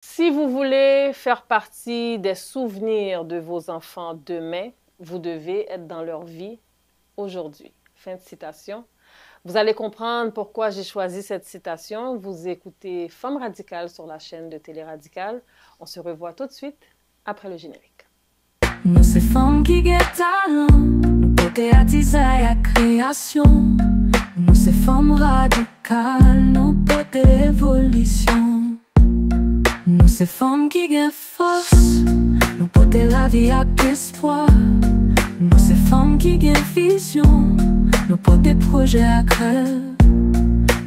Si vous voulez faire partie des souvenirs de vos enfants demain, vous devez être dans leur vie aujourd'hui. Fin de citation. Vous allez comprendre pourquoi j'ai choisi cette citation. Vous écoutez Femme Radicale sur la chaîne de Télé Radicale. On se revoit tout de suite après le générique. Nous c'est femmes qui get talent, nous pote attiser à création. Nous c'est femmes radicales, nous pote évolution. Nous c'est femmes qui get force, nous pote la vie à espoir. Nous c'est femmes qui get vision, nous pote des projets à cœur.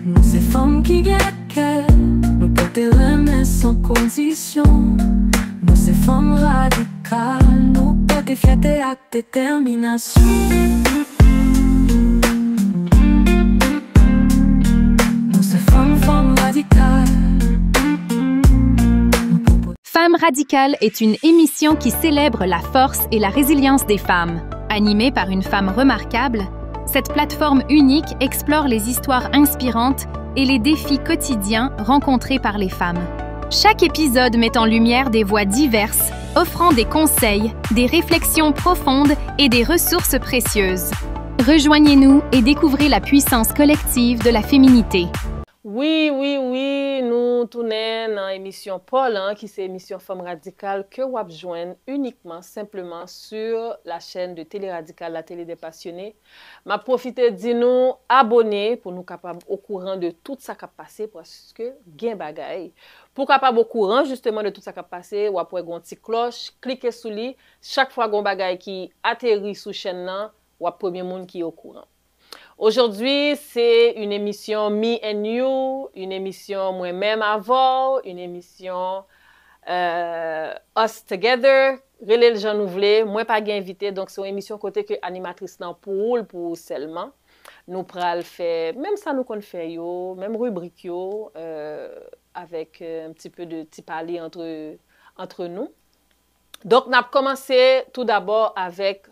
Nous c'est femmes qui get cœur, nous pote remettre sans condition. Nous c'est femmes radicales, nous pote fierté à détermination. Nous c'est femmes radicales. Femme radicale est une émission qui célèbre la force et la résilience des femmes. Animée par une femme remarquable, cette plateforme unique explore les histoires inspirantes et les défis quotidiens rencontrés par les femmes. Chaque épisode met en lumière des voix diverses, offrant des conseils, des réflexions profondes et des ressources précieuses. Rejoignez-nous et découvrez la puissance collective de la féminité. Oui, nous tournons dans l'émission Paul, qui c'est l'émission Femme Radicale que vous joignez uniquement, simplement sur la chaîne de Télé Radicale, la télé des passionnés. Je profite de nous abonner pour nous capables au courant de tout ça qui a passé parce que gain bagay. Pour capable au courant justement de tout ça qui a passé, vous pouvez une petite cloche, cliquez sur lui. Chaque fois qu'on bagay qui atterrit sous chaîne là, vous premier monde qui est au courant. Aujourd'hui, c'est une émission Me and You, une émission moi-même avant, une émission Us Together, relais le gens nous voulez, moi pas invité, donc c'est une émission côté que animatrice là pour seulement. Nous pral faire même ça nous qu'on fait yo, même rubrique yo avec un petit peu de petit parler entre nous. Donc n'a commencé tout d'abord avec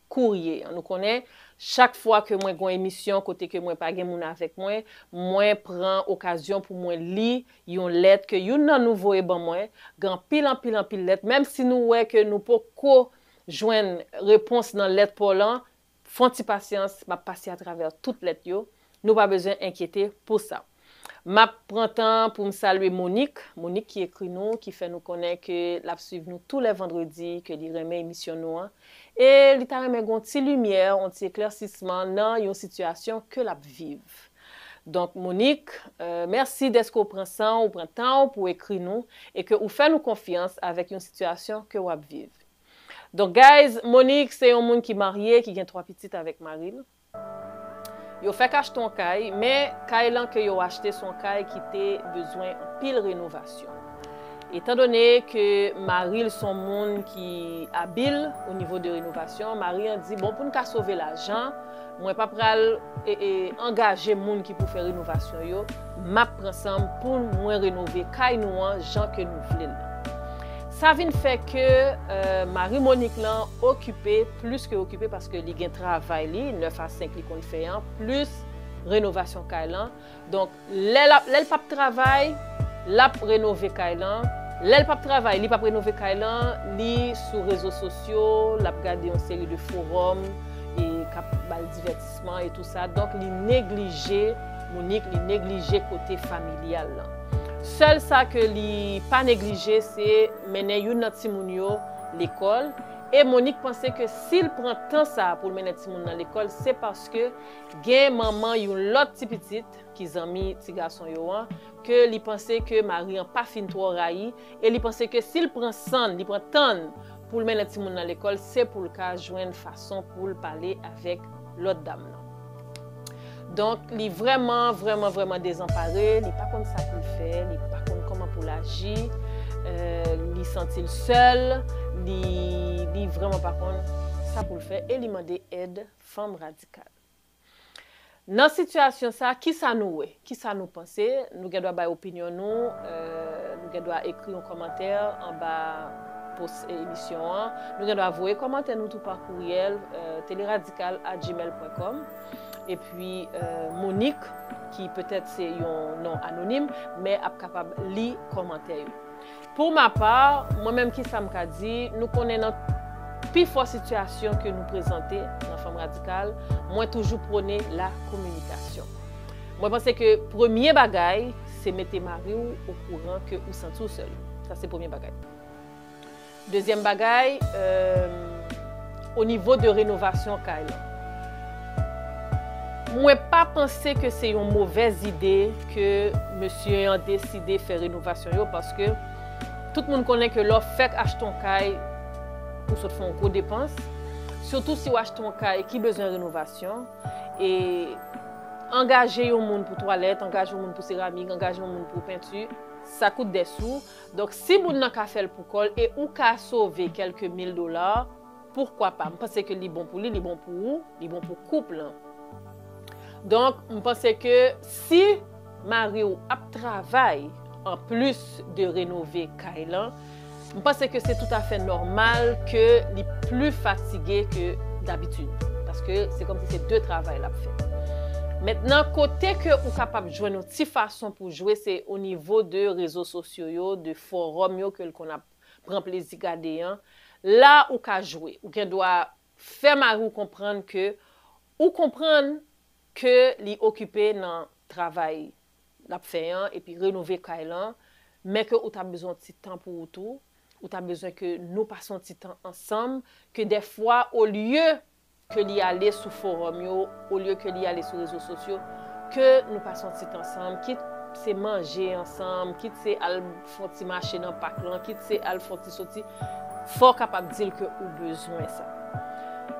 courrier. On nous connaît chaque fois que moi gon émission côté que moi pas gen moun avec moi prend occasion pour moi lire yon lettre que yon nan nou voye ban moi, gan pile lettre même si nous ouais que nous pas ko joindre réponse dans lettre Paulan, fonti patience, m'a passer à travers toute lettre yo, nous pas besoin inquiéter pour ça. M'a prend temps pour me saluer Monique qui écrit nous, qui fait nous connaître que la suivre nous tous les vendredis, que li remet émission nous. Et li ta remet une petite lumière, un petit éclaircissement dans une situation que la vive. Donc Monique, merci d'être qu'on prend ça, on prend temps pour écrire nous et que vous faites nous confiance avec une situation que vous vivez. Donc guys, Monique c'est un monde qui est marié, qui a 3 petites avec Maril. Yo fait acheter ton caille, mais caille là que yo acheté son caille qui était besoin de pile rénovation. Étant donné que Marie son monde qui habile au niveau de rénovation, Marie a dit bon pour nous sauver l'argent, moi pas pral engager monde qui pour faire rénovation yo, m'a prend ensemble pour moi rénover caille nous gens que nous voulons. Ça vient fait que Marie-Monique là occupée, plus que occupée parce que li gen travail li 9 à 5 li kon fait plus rénovation kailan. Donc l'elle pas travail, la rénover kailan, l'elle pas travail, li pas rénover kailan, li sur réseaux sociaux, la regarder une série de forums et cap bal divertissement et tout ça. Donc li négliger Monique, li négliger côté familial là. Seul ça que li pas négligé c'est mener yon nan ti moun yo l'école et Monique pensait que s'il prend temps ça pour mener ti moun dans l'école c'est parce que gen maman yon l'autre ti petite qui zami ti garçon yo que li pensait que Marie en pas fin trop raï et li pensait que s'il prend sang, li prend temps pour mener ti moun dans l'école c'est pour le cas joindre façon pour parler avec l'autre dame là. Donc, il est vraiment désemparé, il n'est pas comme ça pour le faire, il n'est pas comme comment pour l'agir, il se sent seul, il n'est vraiment pas comme ça pour le faire et il demande aide femme radicale. Dans cette situation, ça, qui ça nous est? Qui ça nous pense? Nous devons avoir opinion, nous devons écrire un commentaire en bas pour l'émission. Nous devons avouer commentaire nous tout par courriel téléradicale@gmail.com. Et puis Monique, qui peut-être c'est un nom anonyme, mais est capable de lire commentaires. Pour ma part, moi-même qui ça m'a dit, nous connaissons plus forte situation que nous présenter dans Femme Radicale, moi toujours prôner la communication. Moi je pense que premier bagage, c'est mettre mari au courant que vous sentez tout seul. Ça c'est premier bagage. Deuxième bagage, au niveau de rénovation Kyle. Moi pas penser que c'est une mauvaise idée que monsieur a décidé de faire rénovation parce que tout le monde connaît que l'offre fait acheter un caille pour se faire une grosse dépense. Surtout si vous achetez un caille qui a besoin de rénovation. Et engager un monde pour toilette, engager un monde pour céramique, engager un monde pour peinture, ça coûte des sous. Donc si vous n'avez qu'à faire pour col et ou qu'à sauver quelques $1000, pourquoi pas? Je pense que c'est bon pour lui, c'est bon pour vous, c'est bon pour le couple. Donc je pense que si Mario a travaillé en plus de rénover Kailan, je pense que c'est tout à fait normal que les plus fatigué que d'habitude. Parce que c'est comme si c'est deux travails là fait. Maintenant, côté que vous êtes capable de jouer une petite façon pour jouer, c'est au niveau de réseaux sociaux, de forums que qu'on a prend plaisir à regarder. Là où vous jouer, ou qu'on doit faire Mario comprendre que les occupé dans le travail l'a fait et puis rénover Kailan, mais que vous avez besoin de petit temps pour tout, vous avez besoin que nous passions petit temps ensemble, que des fois au lieu que l'y aller sur forum, au lieu que l'y aller sur les réseaux sociaux, que nous passons petit temps ensemble, quitte c'est manger ensemble, quitte c'est aller faire petit marché dans le parc, quitte c'est aller faire petit sorti, faut capable de dire que vous besoin ça.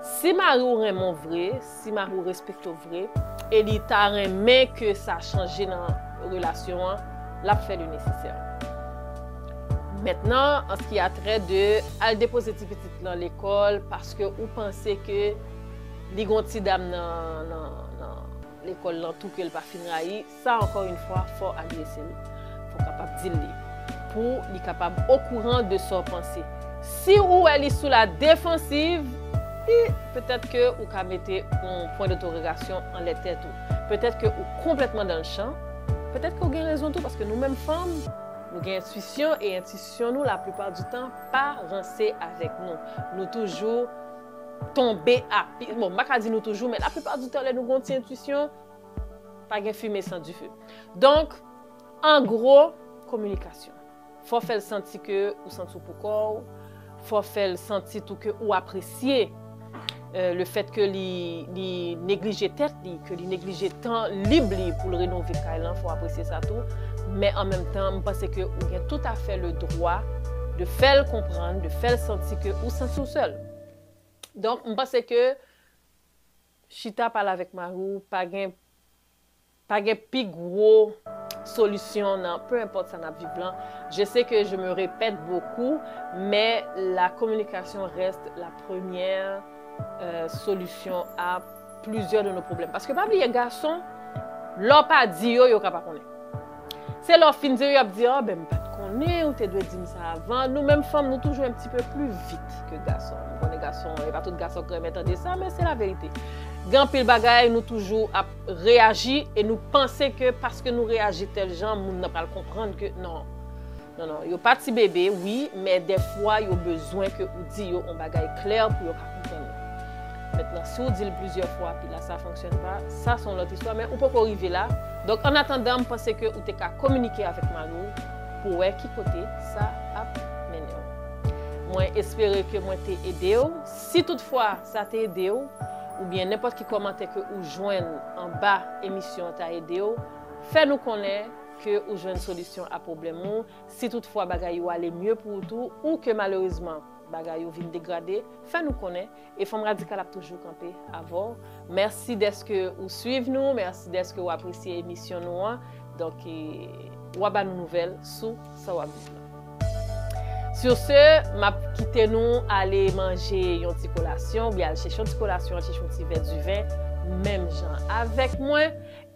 Si Marou est mon vrai, si Marou respecte vrai, et il t'a remis que ça a changé dans la relation, l'a fait le nécessaire. Maintenant, en ce qui a trait de aller déposer des petites dans l'école parce que vous pensez que les grandes dames dans l'école dans tout qu'elle pas finir, ça encore une fois faut agresser, faut capable dire pour être capable au courant de son pensée. Si ou elle est sous la défensive, peut-être que vous pouvez mettre un point d'interrogation en les têtes. Peut-être que vous complètement dans le champ. Peut-être que vous avez raison tout parce que nous-mêmes femmes, nous avons intuition et intuition nous la plupart du temps pas rancée avec nous. Nous toujours tomber à bon, je ne vais pas dire nous toujours, mais la plupart du temps nous avons une intuition pas de fumée sans du feu. Donc en gros, communication. Faut faire sentir que vous sentez pour corps, faut faire sentir tout que vous appréciez le fait que les négliger tête, que les négliger temps libre pour le rénover Kailan, faut apprécier ça tout. Mais en même temps, je pense que vous avez tout à fait le droit de faire comprendre, de faire sentir que vous sentez tout seul. Donc, je pense que Chita parle avec Marou, pas de plus gros solution, peu importe ça n'a vivant. Je sais que je me répète beaucoup, mais la communication reste la première solution à plusieurs de nos problèmes. Parce que pas oublier garçons, leur pas dit yo pas connaître. C'est leur fin de yo dit ah ben pas connaître ou te doit dire ça avant. Nous mêmes femmes nous toujours un petit peu plus vite que garçons. On est garçons, et pas tout garçons qui mettent de ça, mais c'est la vérité. Grand pile bagaille nous toujours à réagir et nous penser que parce que nous réagissons tel genre, nous n'a pas le comprendre que non. Non non, yo pas petit bébé, oui, mais des fois yo besoin que ou dit yo on bagaille clair pour yo comprendre. Maintenant, si vous dites plusieurs fois, puis là, ça ne fonctionne pas, ça, c'est notre histoire, mais on peut pas arriver là. Donc, en attendant, je pense que vous avez qu'à communiquer avec Marou pour voir qui côté ça a mené. Moi, j'espère que moi t'ai aidé. Si toutefois, ça t'a aidé, ou bien n'importe qui commentaire que vous joignez en bas émission t'a aidé, faites-nous connaître que vous joignez une solution à problème. Si toutefois, bagay aller mieux pour tout, ou que malheureusement, bagay vient dégrader, faites-nous connaître et Femme Radicale a toujours campé avant. Merci d'être que vous suivez nous, merci d'être que vous appréciez l'émission nous. Donc, ou à nous nouvelles sous ça va. Sur ce, m'a quitté nous aller manger une petite collation, bien aller chercher une petite collation, chercher un petit verre du vin, même gens avec moi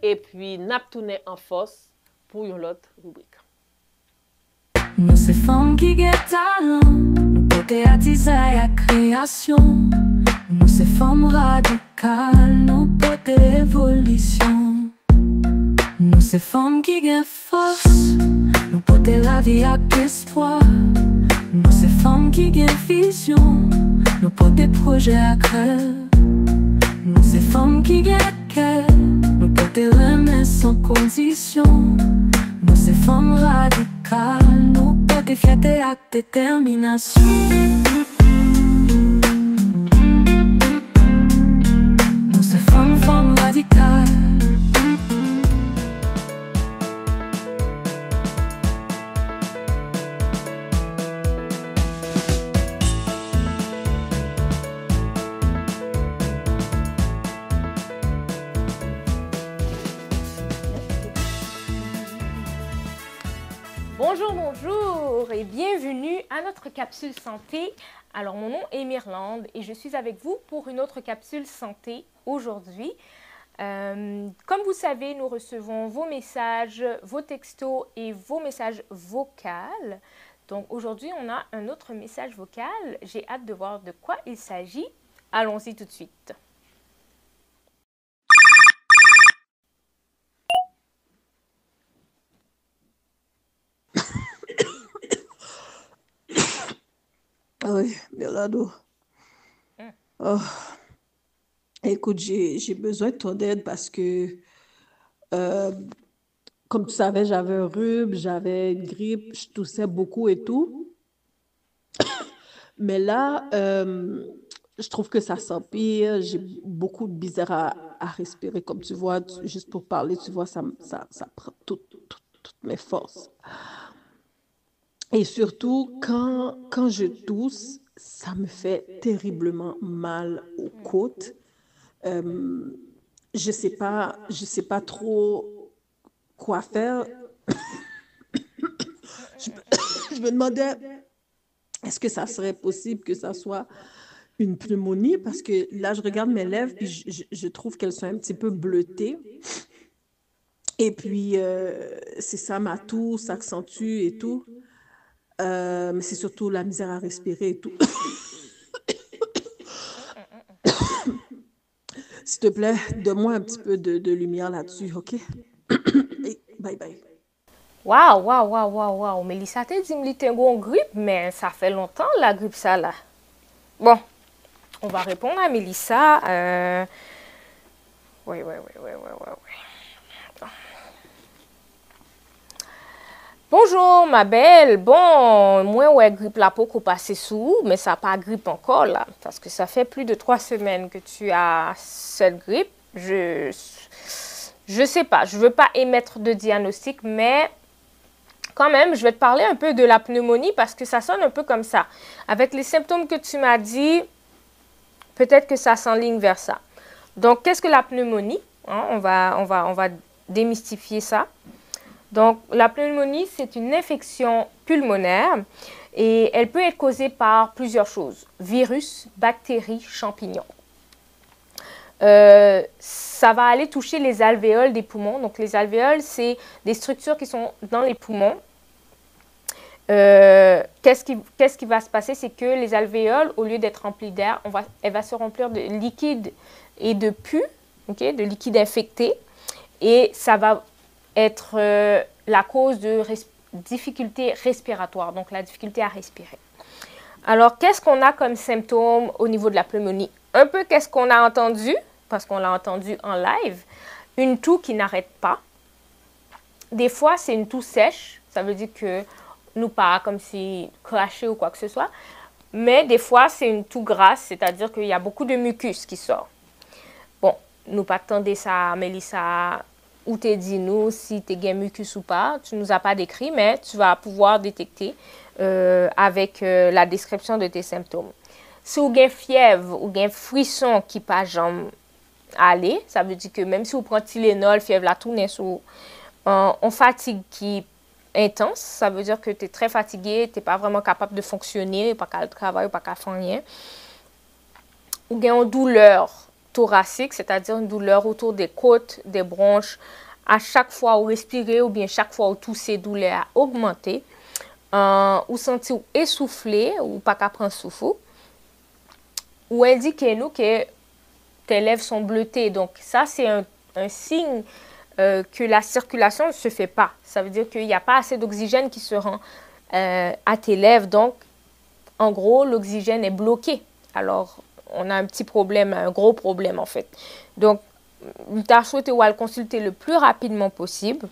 et puis n'a tourné en force pour une autre rubrique. Nous c'est femmes qui ont talent, côté artisan et création. Nous c'est femmes radicales, nous côté évolution. Nous c'est femmes qui ont force, nous porter la vie avec espoir. Nous ces femmes qui gagnent vision, nous porter des projets à cœur. Nous ces femmes qui gagnent cœur, nous porter remède sans condition. Nous ces femmes radicales, nous porter fierté avec détermination. Nous ces femmes radicales. Bonjour, bonjour et bienvenue à notre capsule santé. Alors mon nom est Myrlande et je suis avec vous pour une autre capsule santé aujourd'hui. Comme vous savez, nous recevons vos messages, vos textos et vos messages vocaux. Donc aujourd'hui, on a un autre message vocal. J'ai hâte de voir de quoi il s'agit. Allons-y tout de suite. Oui, Mélano. Oh. Écoute, j'ai besoin de ton aide parce que, euh, comme tu savais, j'avais un rhume, j'avais une grippe, je toussais beaucoup et tout. Mais là, je trouve que ça s'empire, j'ai beaucoup de misère à respirer. Comme tu vois, juste pour parler, tu vois, ça prend toutes mes forces. Et surtout, quand je tousse, ça me fait terriblement mal aux côtes. Euh, je sais pas trop quoi faire. Je, je me demandais, est-ce que ça serait possible que ça soit une pneumonie? Parce que là, je regarde mes lèvres et je trouve qu'elles sont un petit peu bleutées. Et puis, c'est ça, ma toux s'accentue et tout. Mais c'est surtout la misère à respirer et tout. S'il te plaît, donne-moi un petit peu de lumière là-dessus, OK? Et bye bye. Waouh. Mélissa te dit que tu as une grippe, mais ça fait longtemps la grippe ça là. Bon, on va répondre à Mélissa. Oui. Bonjour ma belle, bon, moi ouais grippe la peau qu'on passe sous, mais ça pas grippe encore là, parce que ça fait plus de 3 semaines que tu as cette grippe. Je sais pas, je veux pas émettre de diagnostic, mais quand même, je vais te parler un peu de la pneumonie parce que ça sonne un peu comme ça. Avec les symptômes que tu m'as dit, peut-être que ça s'enligne vers ça. Donc, qu'est-ce que la pneumonie? Hein, on va démystifier ça. Donc, la pneumonie, c'est une infection pulmonaire et elle peut être causée par plusieurs choses. Virus, bactéries, champignons. Ça va aller toucher les alvéoles des poumons. Donc, les alvéoles, c'est des structures qui sont dans les poumons. Qu'est-ce qui va se passer? C'est que les alvéoles, au lieu d'être remplies d'air, elle va se remplir de liquide et de pus, okay, de liquide infecté. Et ça va être la cause de difficultés respiratoires, donc la difficulté à respirer. Alors, qu'est-ce qu'on a comme symptômes au niveau de la pneumonie? Un peu qu'est-ce qu'on a entendu, parce qu'on l'a entendu en live, une toux qui n'arrête pas. Des fois, c'est une toux sèche, ça veut dire que nous pas comme si craché ou quoi que ce soit, mais des fois, c'est une toux grasse, c'est-à-dire qu'il y a beaucoup de mucus qui sort. Bon, nous pas attendez ça, Mélissa, ou t'es dit nous si t'es gain mucus ou pas, tu nous as pas décrit, mais tu vas pouvoir détecter avec la description de tes symptômes. Si vous avez fièvre ou avez frisson qui pas jamais aller, ça veut dire que même si vous prenez Tylenol, fièvre la tourne sous on fatigue qui est intense, ça veut dire que tu es très fatigué, tu n'es pas vraiment capable de fonctionner, pas qu'à travailler, pas qu'à faire rien. Ou bien une douleur thoracique, c'est-à-dire une douleur autour des côtes, des bronches, à chaque fois vous respirez ou bien chaque fois vous toussez, douleur a augmenté, ou sentir essoufflé ou pas qu'à prendre souffle, ou indiquez-nous que tes lèvres sont bleutées. Donc ça c'est un signe que la circulation ne se fait pas. Ça veut dire qu'il n'y a pas assez d'oxygène qui se rend à tes lèvres. Donc, en gros, l'oxygène est bloqué. Alors, on a un petit problème, un gros problème en fait. Donc, tu as souhaité le consulter le plus rapidement possible.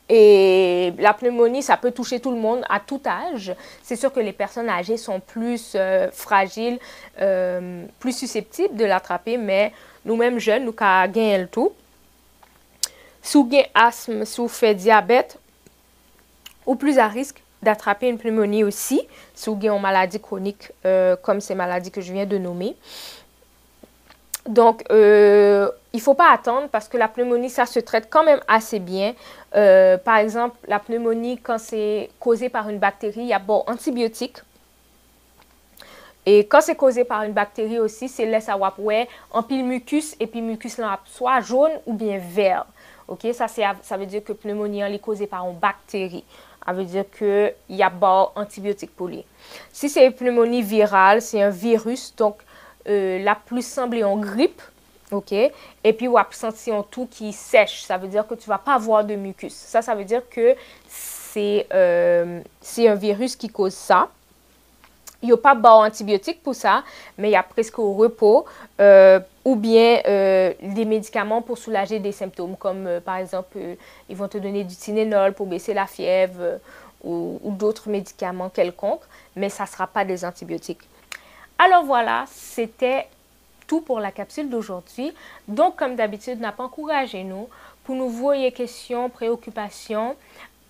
Et la pneumonie, ça peut toucher tout le monde à tout âge. C'est sûr que les personnes âgées sont plus fragiles, plus susceptibles de l'attraper, mais nous-mêmes jeunes, nous avons gagné le tout. Si vous avez asthme, si vous faites diabète, ou plus à risque d'attraper une pneumonie aussi, si vous avez une maladie chronique comme ces maladies que je viens de nommer. Donc, il ne faut pas attendre parce que la pneumonie, ça se traite quand même assez bien. Par exemple, la pneumonie, quand c'est causé par une bactérie, il y a bon antibiotiques. Et quand c'est causé par une bactérie aussi, c'est laisse à ouais, en pile mucus et puis mucus là soit jaune ou bien vert. OK, ça veut dire que pneumonie est causée par une bactérie. Ça veut dire qu'il y a bon antibiotiques pour lui. Si c'est une pneumonie virale, c'est un virus, donc la plus semblée en grippe, ok, et puis on va sentir en tout qui sèche, ça veut dire que tu vas pas avoir de mucus. Ça veut dire que c'est un virus qui cause ça. Il n'y a pas d'antibiotiques pour ça, mais il y a presque au repos ou bien des médicaments pour soulager des symptômes, comme par exemple, ils vont te donner du Tylenol pour baisser la fièvre ou d'autres médicaments quelconques, mais ça ne sera pas des antibiotiques. Alors voilà, c'était tout pour la capsule d'aujourd'hui. Donc, comme d'habitude, n'a pas encouragé nous pour nous voyer questions, préoccupations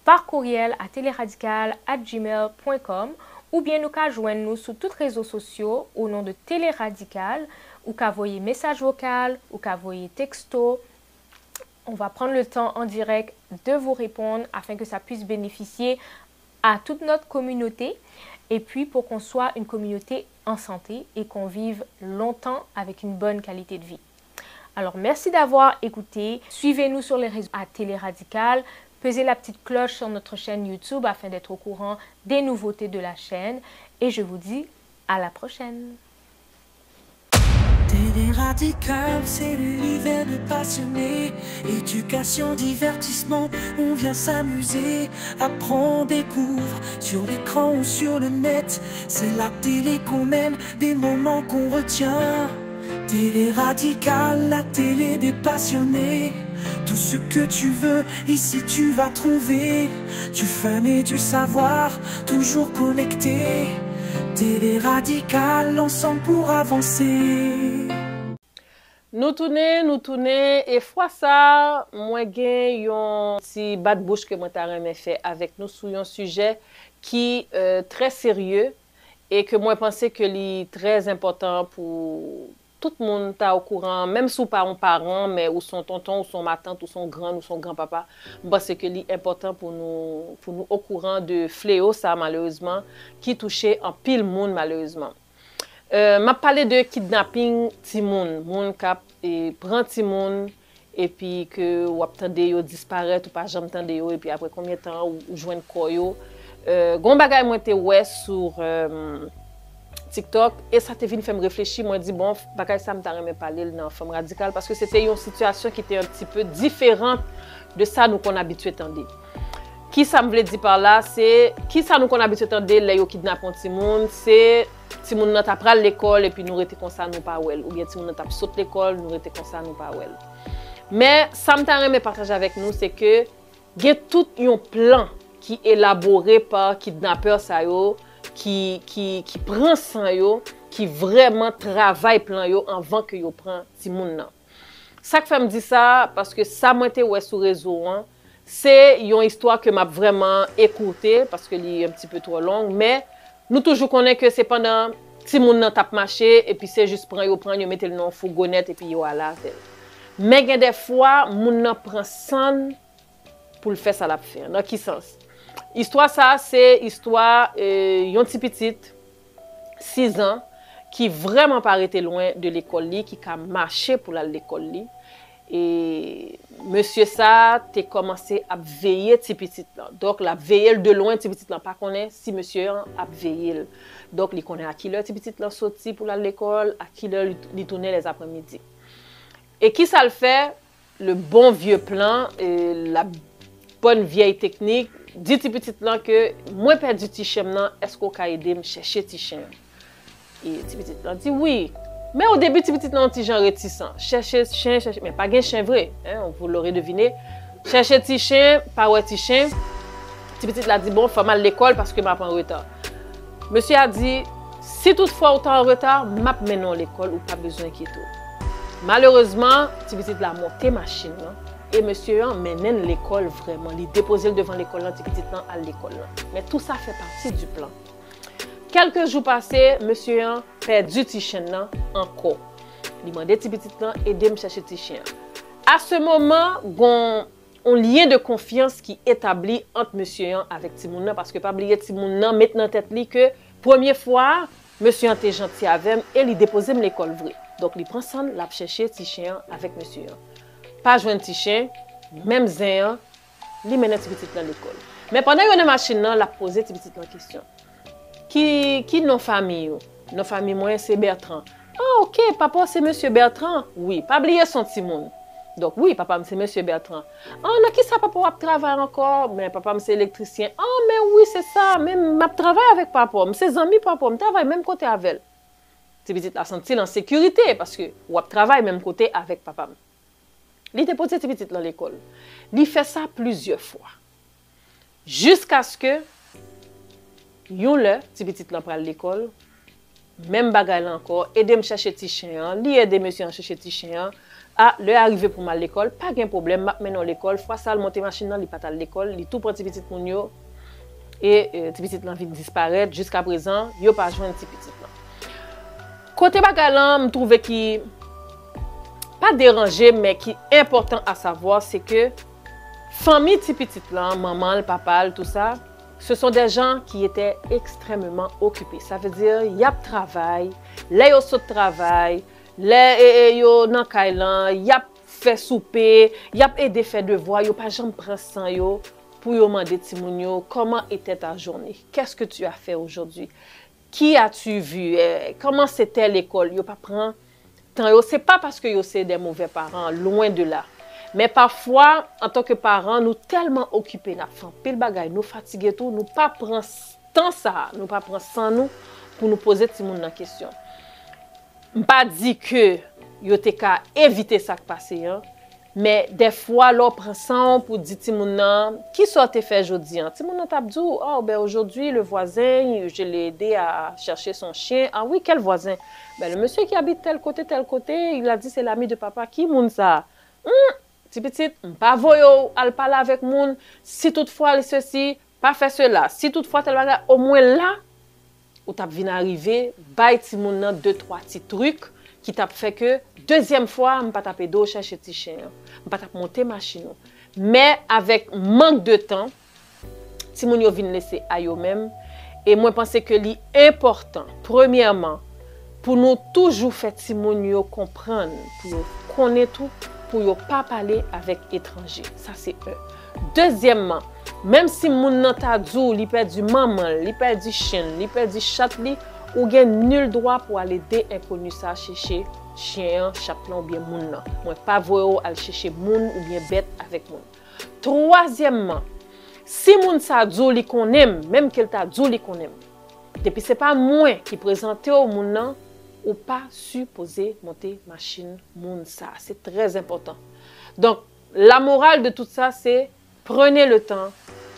par courriel à teleradical@gmail.com ou bien nous qu'à joindre nous sur tous les réseaux sociaux au nom de Téléradical ou qu'à envoyer message vocal ou qu'à envoyer texto. On va prendre le temps en direct de vous répondre afin que ça puisse bénéficier à toute notre communauté et puis pour qu'on soit une communauté en santé et qu'on vive longtemps avec une bonne qualité de vie. Alors, merci d'avoir écouté. Suivez-nous sur les réseaux à Téléradical. Pesez la petite cloche sur notre chaîne YouTube afin d'être au courant des nouveautés de la chaîne. Et je vous dis à la prochaine. Téléradical, c'est l'univers de passionnés. Éducation, divertissement, on vient s'amuser. Apprend, découvre, sur l'écran ou sur le net. C'est la télé qu'on aime, des moments qu'on retient. Téléradical, la télé des passionnés. Tout ce que tu veux, ici tu vas trouver. Du fun et du savoir, toujours connecté. Téléradical, ensemble pour avancer. Nous tourner, et fois ça, moi gen yon petit bat de bouche que moi t'arrête fait avec nous sur un sujet qui très sérieux et que moi pensais que li très important pour tout le monde ta au courant, même si pas un parent, mais ou son tonton, ou son ma tante, ou son grand, ou son grand-papa, c'est que li important pour nous au courant de fléau ça malheureusement qui touchait en pile monde malheureusement. M'a parlé de kidnapping ti moun k'ap prend ti moun et puis que ou attendre yo disparaître ou pas jamais tande yo et puis après combien de temps ou joindre corps yo. Gon bagay moi te ouais sur TikTok et ça te vient faire me réfléchir moi dit bon bagay ça me t'a remet parler dans femme radicale parce que c'était une situation qui était un petit peu différente de ça nous qu'on habitué tande. Qui ça me veut dire par là c'est qui ça nous qu'on habitué tande les yo kidnappent ti moun c'est ti moun nan t'a pral l'école et puis nous rete comme ça nous pas wel ou bien ti moun nan t'a saute l'école nous rete comme ça nous pas wel. Mais ça me t'a remet partager avec nous c'est que il y a tout un plan qui élaboré par kidnappeur ça yo qui prend sang yo qui vraiment travaille plan yo avant que yo prend ti moun nan. Ça que fait me dire ça parce que ça moi té ouais sur réseau hein, c'est une histoire que m'a vraiment écoutée parce que elle est un petit peu trop longue mais nous toujours connaît que c'est pendant si moun nan tap marché et puis c'est juste prend yo mettre le nom fourgonnette et puis yo à la tel. Mais il y a des fois moun nan prend sang pour le faire ça l'a faire. Dans qui sens? Histoire ça c'est histoire yon petit petite 6 ans qui vraiment pas arrêté loin de l'école li qui a marché pour aller l'école li et monsieur ça t'es commencé à veiller petit petite là. Donc la veiller de loin petit petite là pas connaît si monsieur a veillé. Donc il connaît à qui heure petit petite là sorti pour aller l'école, à qui heure il tournait les après-midi. Et qui ça le fait? le bon vieux plan, la bonne vieille technique, dit ti petit là que moi perdu ti chien nan, est-ce qu'on ka aider me chercher ti chien? Et ti petit là dit oui. Mais au début ti petit nan ti gens réticent. Chercher chien, mais pas gen chien vrai, hein, vous l'aurez deviné. Chercher ti chien, pas ouais ti chien. Ti petit là dit bon, faut mal l'école parce que m'a pas en retard. Monsieur a dit si toutefois autant en retard, m'a menon l'école ou pas besoin inquiéter. Malheureusement, ti petit là monté machine là. Et monsieur mène l'école vraiment. Il dépose devant l'école, petit petit temps à l'école. Mais tout ça fait partie du plan. Quelques jours passés, monsieur perdu petit chien encore. Il m'a demandé petit temps aider me chercher petit chien. À ce moment, un lien de confiance qui est établi entre monsieur avec Timoun parce que pas oublier Timoun maintenant tête li que première fois monsieur était gentil avec et il dépose l'école vrai. Donc il prend ça, l'a chercher petit chien avec monsieur. Pas joindre petit chien, même zin, li mène petit petit dans l'école. Mais pendant que la machine là, la poser petit petit la question. Qui nos famille? Nos famille moi c'est Bertrand. Ah OK, papa c'est monsieur Bertrand. Oui, pas oublier son petit monde. Donc oui, papa c'est monsieur Bertrand. Ah non, qui ça papa travaille encore? Mais papa c'est électricien. Ah mais oui, c'est ça, même m'a travaille avec papa, ses amis papa, me travaille même côté avec elle. Petit petit la sentir en sécurité parce que ou travaille même côté avec papa. Il dépose petit petit dans l'école. Il fait ça plusieurs fois. Jusqu'à ce que yon le petit petit là pour l'école, même bagay encore, aider me chercher petit chien, li aider monsieur à chercher petit chien. Ah, le arrivé pour mal l'école, pas de problème, m'a menon l'école, fois ça monter machine nan, li pas à l'école, li tout prend petit petit moun yo et petit petit là vite disparaître jusqu'à présent, yo pas joindre petit petit là. Côté bagay là, me trouve qui pas dérangé, mais qui est important à savoir, c'est que famille ti petite là, maman, le papa, tout ça, ce sont des gens qui étaient extrêmement occupés. Ça veut dire, il y a travail, les yo saut travail, les yo nan kailan, il y a fait souper, il y a aidé faire devoir, yo pas jamais prend sang yo pour yo demander ti moun yo comment était ta journée? Qu'est-ce que tu as fait aujourd'hui? Qui as-tu vu? Comment c'était l'école? Yo pas prend c'est pas parce que yo c'est des mauvais parents, loin de là. Mais parfois, en tant que parents, nous tellement occupés, nous faisons pile bagay, nous fatigués tout, nous pas prendre temps ça, nous pas prendre sans nous pour nous poser ti moun nan question. Pas dit que yo te ka éviter ça qui passé hein, mais des fois l'on prend ça pour dire ti moun nan qui sorte fait aujourd'hui hein. Ti moun nan t'a dit oh ben aujourd'hui le voisin, je l'ai aidé à chercher son chien. Ah oui, quel voisin? Ben le monsieur qui habite tel côté, il a dit c'est l'ami de papa. Qui moun ça? Ti petit, pas voyo al parler avec moun. Si toutefois ceci, pas faire cela. Si toutefois tel bagage, au moins là, ou t'a vinn arriver, bay ti moun nan 2-3 petits trucs qui t'a fait que deuxième fois, m'pas taper d'eau chercher ti chien. M'pas taper monter machine. Mais avec manque de temps, ti moun yo vinn laisser à yo même. Et moi pense que li important, premièrement, pour nous toujours faire ti moun yo comprendre, pour yo connaître tout, pour yo pas parler avec étranger. Ça c'est un. Deuxièmement, même si moun nan ta djou, li perdu maman, li perdu chien, li perdu chat li, ou gen nul droit pour aller des inconnus ça chercher chien, chat ou bien moun nan. Moi pas voyo aller chercher moun ou bien bête avec moun. Troisièmement, si moun sa djou li konem, même qu'elle ta djou li konem. Depuis c'est pas moi qui présente au moun nan, ou pas supposé monter machine moun ça. C'est très important. Donc, la morale de tout ça, c'est prenez le temps,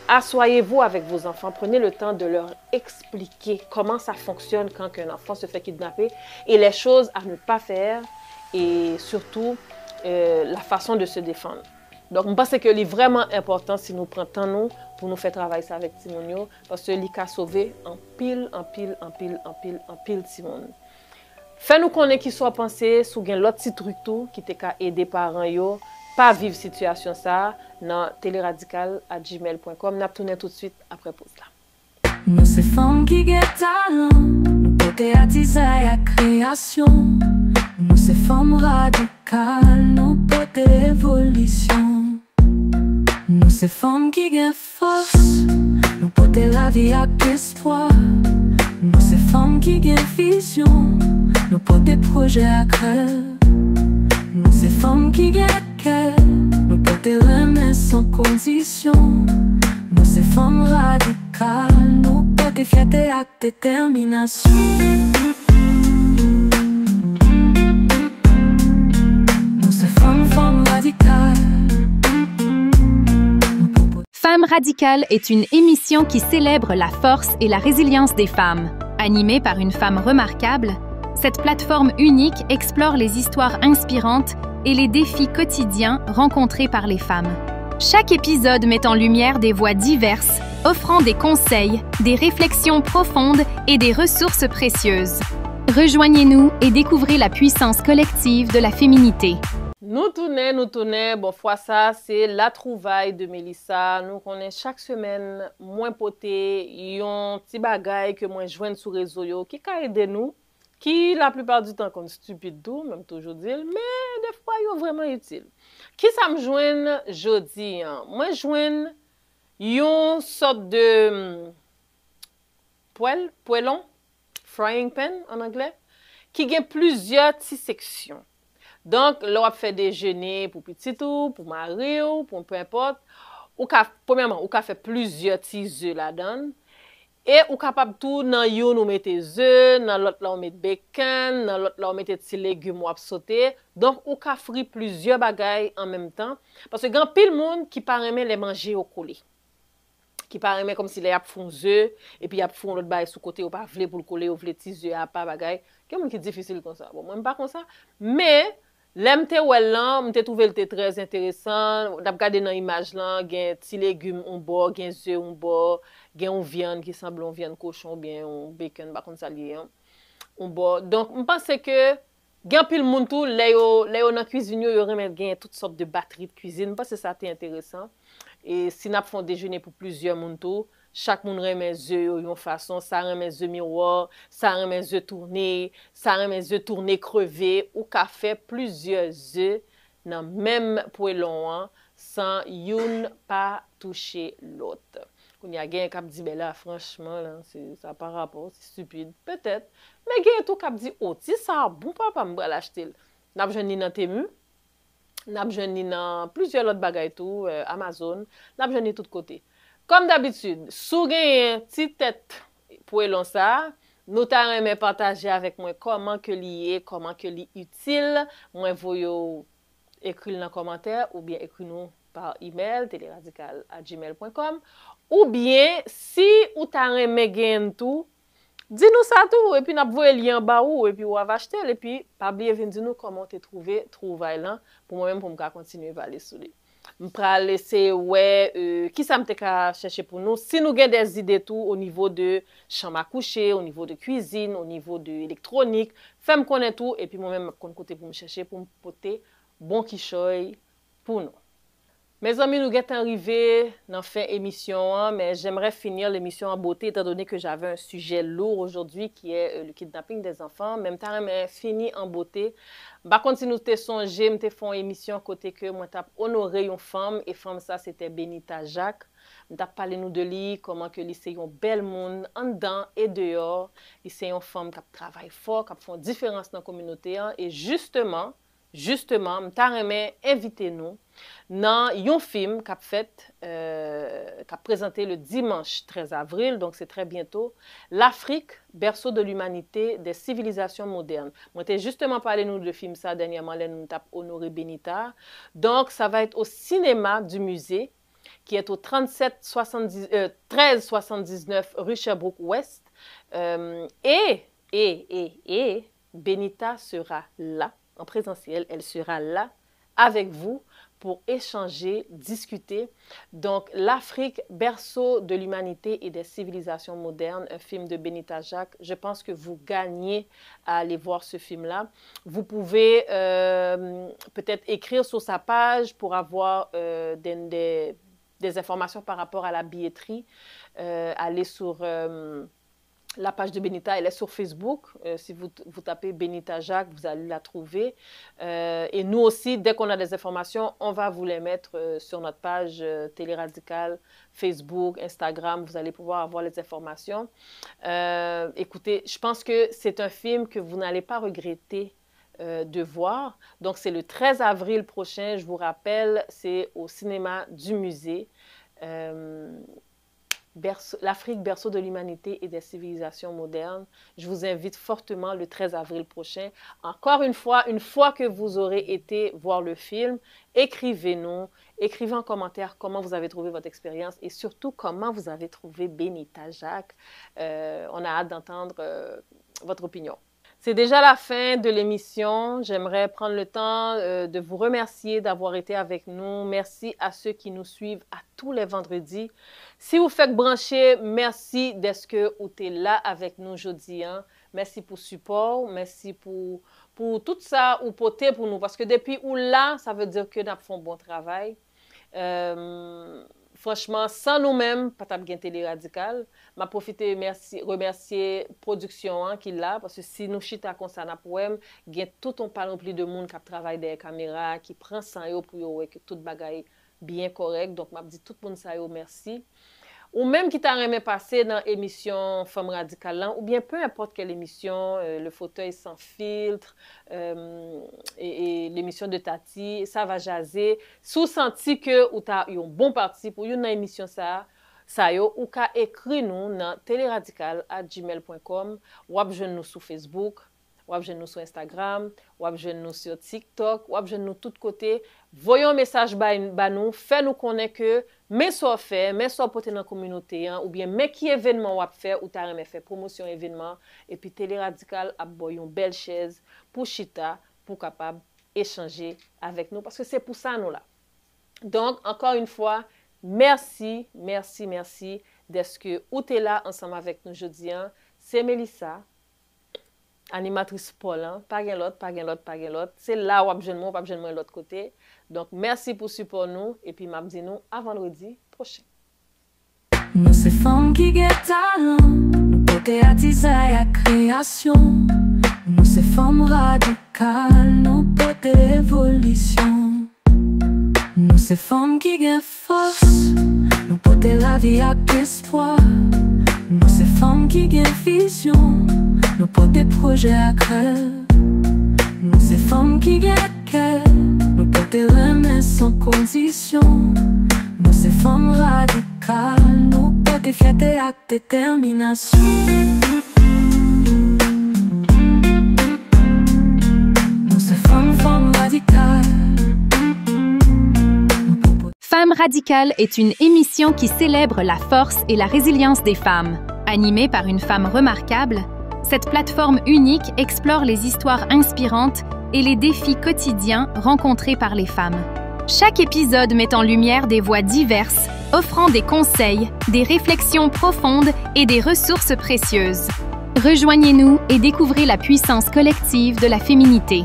asseyez-vous avec vos enfants, prenez le temps de leur expliquer comment ça fonctionne quand un enfant se fait kidnapper et les choses à ne pas faire et surtout la façon de se défendre. Donc, je pense que c'est vraiment important si nous prenons temps nous pour nous faire travailler ça avec Timonio parce que l'ICA a sauvé en pile Timon. Fais-nous connaître qui soit pensé sous l'autre petit truc tout qui t'a aider parents yo pas vivre situation ça dans teleradical@gmail.com. N'a tourner tout de suite après pause là. Nous c'est femmes qui get talent, nous côté artisan à création. Nous c'est femmes radicales, nous côté évolution. Nous c'est femmes qui get force, nous côté la vie à espoir. Nous c'est femmes qui get vision, nous portons des projets à cœur. Nous c'est femmes qui get qu'elle nous peut te remettre sans condition. Nous ces femmes radicales, nous peut te fierté avec détermination. Nous ces femmes radicales. Femmes radicales est une émission qui célèbre la force et la résilience des femmes. Animée par une femme remarquable, cette plateforme unique explore les histoires inspirantes et les défis quotidiens rencontrés par les femmes. Chaque épisode met en lumière des voix diverses, offrant des conseils, des réflexions profondes et des ressources précieuses. Rejoignez-nous et découvrez la puissance collective de la féminité. Nous tournons, bon, fois ça, c'est la trouvaille de Melissa. Nous connaissons chaque semaine, moins poté, yon petit bagay que moi joigne sur réseau yo, qui ka aide nous, qui la plupart du temps comme stupide tout, même toujours dire, mais des fois yo vraiment utile. Qui ça me joigne jodi? Moi joigne yon sorte de poêlon, frying pan en anglais, qui a plusieurs petites sections. Donc, là, on fait déjeuner pour petit tout, pour mari ou pour peu importe. Premièrement, on fait plusieurs petits œufs là-dedans. Et on est capable tout, dans yon, on met des œufs, dans l'autre, là, on met bacon, dans l'autre, là, on met des petits légumes ou sauter. Donc, on peut frire plusieurs bagailles en même temps. Parce que il y a pile monde qui paraît les manger au collé. Qui paraît comme si les font œufs, et puis ils font l'autre bail sous côté, ou pas vle pour le coller, ou vle petits œufs à pas bagaille. Quelqu'un qui est difficile comme ça. Bon, moi, pas comme ça. Mais, l'aime te ouel là, m'te trouvé le très intéressant. D'ap gade dans l'image là, gen ti légumes on bord, gen œufs on bord, gen on viande qui semble on viande cochon bien on bacon pas comme ça lié on bord. Donc je pense que gen pile moun tout les yo dans cuisine yo remet gen toutes sortes de batteries de cuisine parce que ça c'est intéressant. Et si n'a font déjeuner pour plusieurs moun tout, chaque moun remet œufs yon façon, ça remet œufs miroir, ça remet œufs tournés, ça remet œufs tournés crevés ou qu'a fait plusieurs œufs dans même poêlon sans yon pas toucher l'autre. Qu'on y a gen k'ap di ben là franchement là c'est ça par rapport, c'est stupide peut-être, mais gen tout k'ap di oh si ça bon papa m'bral acheter. N'a besoin ni dans Temu, n'a besoin ni dans plusieurs autres bagages tout Amazon, n'a besoin ni tout côté. Comme d'habitude, sou gen ti tête poêlon ça, nous t'a aimé partager avec moi comment que li est, comment que li utile. Moi voyo écrire dans commentaire ou bien écrire nous par email teleradical@gmail.com ou bien si ou t'a aimé gen tout, dis-nous ça tout et puis n'a voye lien en bas ou et puis on va acheter et puis pas oublier venir dire nous comment t'es trouvé trouvaille là pour moi même pour me continuer à aller sur lui. Je vais laisser qui ça me ka chercher pour nous. Si nous avons des idées tout au niveau de chambre à coucher, au niveau de cuisine, au niveau de électronique, fais-moi connaître tout et puis moi-même je côté pour me chercher pour me porter bon quichoy pour nous. Mes amis, nous sommes arrivés dans la fin de l'émission, mais j'aimerais finir l'émission en beauté étant donné que j'avais un sujet lourd aujourd'hui qui est le kidnapping des enfants. Même temps, mais fini en beauté. Par contre, si nous te songé, nous te fait une émission côté que moi t'ai honoré une femme et femme ça c'était Benita Jacques. Nous t'ai parlé nous de lui comment que lui c'est une belle monde en dedans et dehors. Il c'est une femme qui travaille fort, qui fait une différence dans la communauté et justement, m'ta remet inviter nous dans un film qu'a fait qu'a présenté le dimanche 13 avril, donc c'est très bientôt, l'Afrique, berceau de l'humanité des civilisations modernes. Moi t'ai justement parlé nous de film ça dernièrement, là nous t'a honoré Benita. Donc ça va être au cinéma du musée qui est au 1379 rue Sherbrooke Ouest et Benita sera là en présentiel, elle sera là avec vous pour échanger, discuter. Donc, l'Afrique, berceau de l'humanité et des civilisations modernes, un film de Benita Jacques. Je pense que vous gagnez à aller voir ce film-là. Vous pouvez peut-être écrire sur sa page pour avoir des informations par rapport à la billetterie. Aller sur la page de Benita, elle est sur Facebook. Si vous tapez Benita Jacques, vous allez la trouver. Et nous aussi, dès qu'on a des informations, on va vous les mettre sur notre page Téléradical, Facebook, Instagram. Vous allez pouvoir avoir les informations. Écoutez, je pense que c'est un film que vous n'allez pas regretter de voir. Donc, c'est le 13 avril prochain, je vous rappelle, c'est au cinéma du musée. L'Afrique, berceau de l'humanité et des civilisations modernes. Je vous invite fortement le 13 avril prochain. Encore une fois que vous aurez été voir le film, écrivez-nous, écrivez en commentaire comment vous avez trouvé votre expérience et surtout comment vous avez trouvé Benita Jacques. On a hâte d'entendre votre opinion. C'est déjà la fin de l'émission. J'aimerais prendre le temps de vous remercier d'avoir été avec nous. Merci à ceux qui nous suivent à tous les vendredis. Si vous faites brancher, merci d'être que vous êtes là avec nous aujourd'hui. Hein. Merci pour le support. Merci pour tout ça ou poter pour nous. Parce que depuis ou là, ça veut dire que nous avons un bon travail. Franchement, sans nous-mêmes, pas de gain télé radical. M'a profité remercier production qui là parce que si nous chita comme ça n'a problème, gain tout on parle plus de monde qui travaille derrière caméra, qui prend ça yo pour que toute bagaille bien correct. Donc m'a dit tout le monde ça yo merci. Ou même qui t'a aimé passer dans l'émission Femme Radicale, ou bien peu importe quelle émission, le fauteuil sans filtre, et l'émission de Tati, ça va jaser. Si vous sentez que vous avez un bon parti pour une émission, ou qu'à écrire nous dans teleradical@gmail.com, ou à nous sur Facebook, ou à nous sur Instagram, ou à nous sur TikTok, ou à nous de tous côtés. Voyons un message ba nous, fait nous connaître que mais soit fait, mais soit porter dans la communauté, hein, ou bien mais qui événement ou à faire, ou t'as fait promotion événement, et puis Télé Radical a boyé une belle chaise pour chita, pour capable échanger avec nous, parce que c'est pour ça nous là. Donc, encore une fois, merci d'être que ou t'es là ensemble avec nous aujourd'hui. Hein. C'est Melissa, animatrice Paul, hein? Pas gen l'autre. C'est là où je de l'autre côté. Donc, merci pour support nous. Et puis, m'a dit nous à vendredi prochain. Nous, c'est femmes qui get talent. Nous, côté artisan et création. Nous, c'est femmes radicales. Nous, côté évolution. Nous, c'est femmes qui get force. Nous, côté la vie avec espoir. Nous, c'est femmes qui get vision. Nous portons des projets à cœur. Nous ces femmes qui guettent. Nous portons remèdes sans condition. Nous ces femmes radicales. Nous portons fierté avec détermination. Nous ces femmes radicales. Femmes radicales est une émission qui célèbre la force et la résilience des femmes. Animée par une femme remarquable, cette plateforme unique explore les histoires inspirantes et les défis quotidiens rencontrés par les femmes. Chaque épisode met en lumière des voix diverses, offrant des conseils, des réflexions profondes et des ressources précieuses. Rejoignez-nous et découvrez la puissance collective de la féminité.